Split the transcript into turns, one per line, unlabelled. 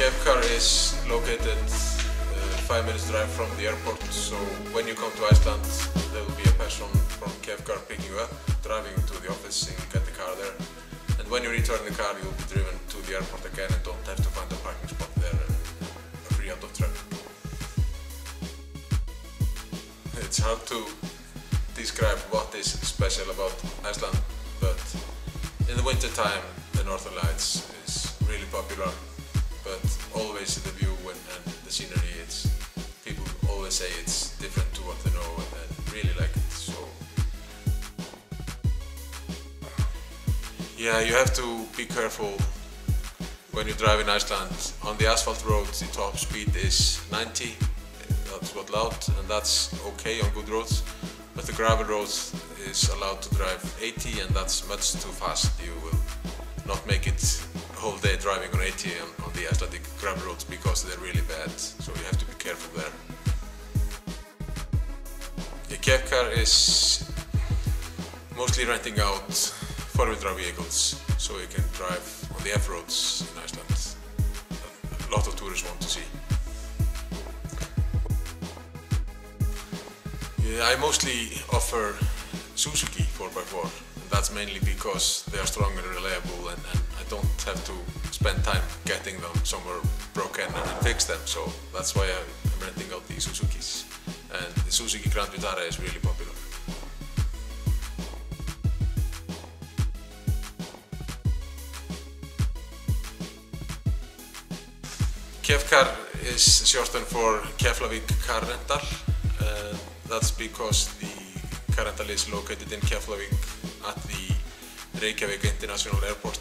Kefkar is located 5 minutes drive from the airport, so when you come to Iceland there will be a person from Kefkar picking you up, driving to the office and you get the car there. And when you return the car you'll be driven to the airport again and don't have to find a parking spot there and free out of traffic. It's hard to describe what is special about Iceland, but in the winter time the Northern Lights is really popular, but always the view and the scenery, people always say it's different to what they know and really like it. So yeah, you have to be careful when you drive in Iceland. On the asphalt roads the top speed is 90, that's what allowed, and that's okay on good roads. But the gravel roads is allowed to drive 80, and that's much too fast. You will not make it a whole day driving on 80 on the Icelandic gravel roads because they're really bad, so you have to be careful there. The Kefkar is mostly renting out four-wheel drive vehicles, so you can drive on the F-roads in Iceland. A lot of tourists want to see. I mostly offer Suzuki 4x4, and that's mainly because they are strong and reliable, and I don't have to spend time getting them somewhere broken and fix them, so that's why I'm renting out the Suzukis. And the Suzuki Grand Vitara is really popular. Kefkar is shortened for Keflavik Car Rental. That's because the car rental is located in Keflavik at the Reykjavík International Airport.